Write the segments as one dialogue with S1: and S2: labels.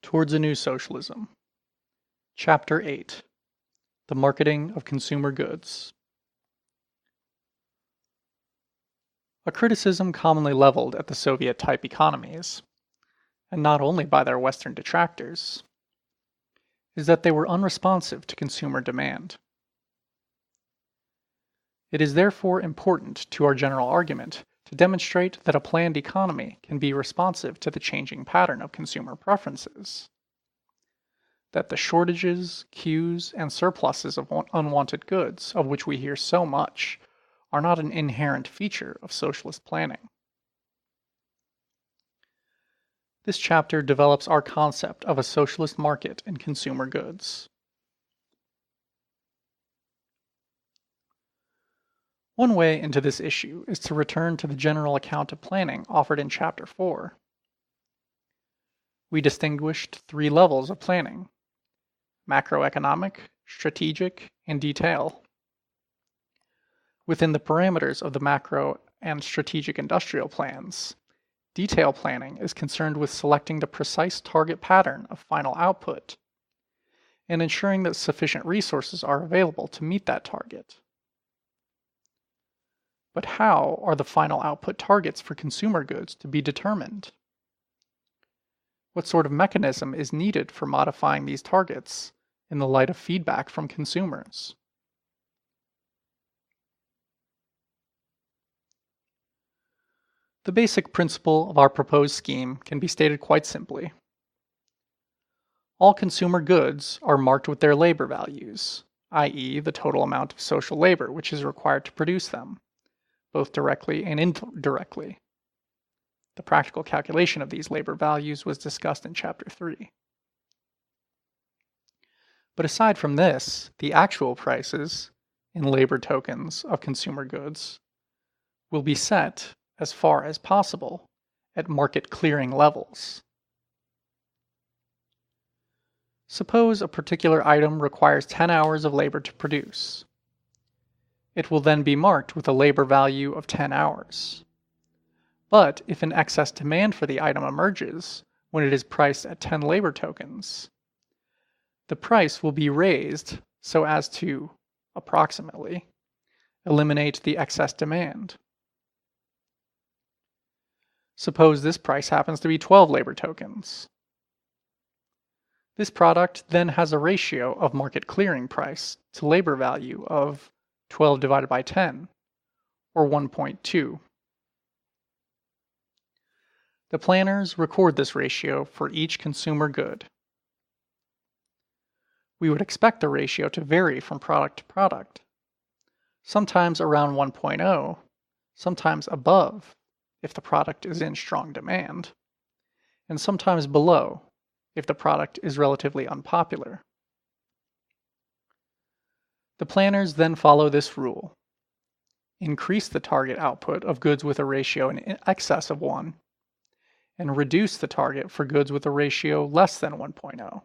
S1: Towards a New Socialism. Chapter 8. The Marketing of Consumer Goods. A criticism commonly leveled at the Soviet-type economies, and not only by their Western detractors, is that they were unresponsive to consumer demand. It is therefore important to our general argument to demonstrate that a planned economy can be responsive to the changing pattern of consumer preferences, that the shortages, queues, and surpluses of unwanted goods of which we hear so much are not an inherent feature of socialist planning. This chapter develops our concept of a socialist market in consumer goods. One way into this issue is to return to the general account of planning offered in Chapter 4. We distinguished 3 levels of planning: macroeconomic, strategic, and detail. Within the parameters of the macro and strategic industrial plans, detail planning is concerned with selecting the precise target pattern of final output and ensuring that sufficient resources are available to meet that target. But how are the final output targets for consumer goods to be determined? What sort of mechanism is needed for modifying these targets in the light of feedback from consumers? The basic principle of our proposed scheme can be stated quite simply. All consumer goods are marked with their labor values, i.e., the total amount of social labor which is required to produce them, both directly and indirectly. The practical calculation of these labor values was discussed in Chapter 3. But aside from this, the actual prices in labor tokens of consumer goods will be set, as far as possible, at market clearing levels. Suppose a particular item requires 10 hours of labor to produce. It will then be marked with a labor value of 10 hours. But if an excess demand for the item emerges when it is priced at 10 labor tokens, the price will be raised so as to, approximately, eliminate the excess demand. Suppose this price happens to be 12 labor tokens. This product then has a ratio of market clearing price to labor value of 12 divided by 10, or 1.2. The planners record this ratio for each consumer good. We would expect the ratio to vary from product to product, sometimes around 1.0, sometimes above if the product is in strong demand, and sometimes below if the product is relatively unpopular. The planners then follow this rule: increase the target output of goods with a ratio in excess of 1, and reduce the target for goods with a ratio less than 1.0.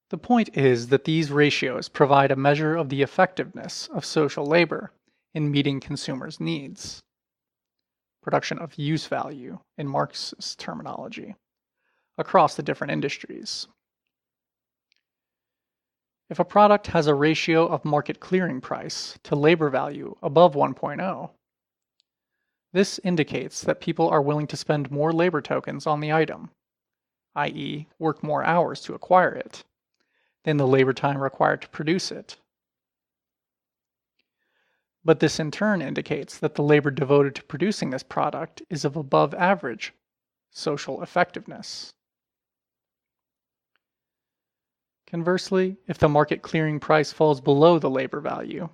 S1: The point is that these ratios provide a measure of the effectiveness of social labor in meeting consumers' needs, production of use value in Marx's terminology, across the different industries. If a product has a ratio of market clearing price to labor value above 1.0, this indicates that people are willing to spend more labor tokens on the item, i.e., work more hours to acquire it, than the labor time required to produce it. But this in turn indicates that the labor devoted to producing this product is of above average social effectiveness. Conversely, if the market clearing price falls below the labor value,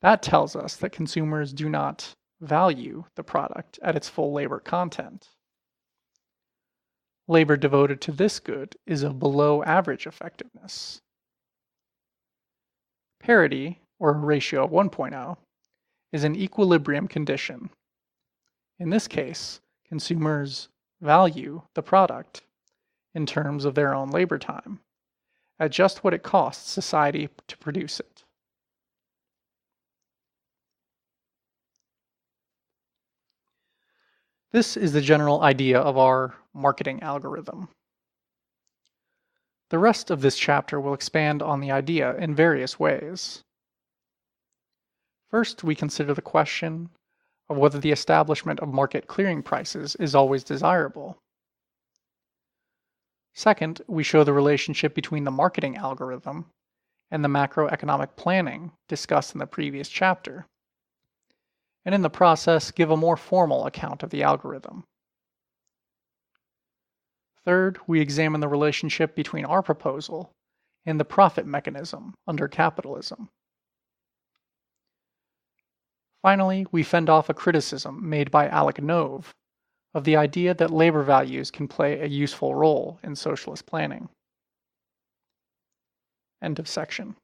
S1: that tells us that consumers do not value the product at its full labor content. Labor devoted to this good is of below average effectiveness. Parity, or a ratio of 1.0, is an equilibrium condition. In this case, consumers value the product in terms of their own labor time, at just what it costs society to produce it. This is the general idea of our marketing algorithm. The rest of this chapter will expand on the idea in various ways. First, we consider the question of whether the establishment of market clearing prices is always desirable. Second, we show the relationship between the marketing algorithm and the macroeconomic planning discussed in the previous chapter, and in the process give a more formal account of the algorithm. Third, we examine the relationship between our proposal and the profit mechanism under capitalism. Finally, we fend off a criticism made by Alec Nove of the idea that labor values can play a useful role in socialist planning. End of section.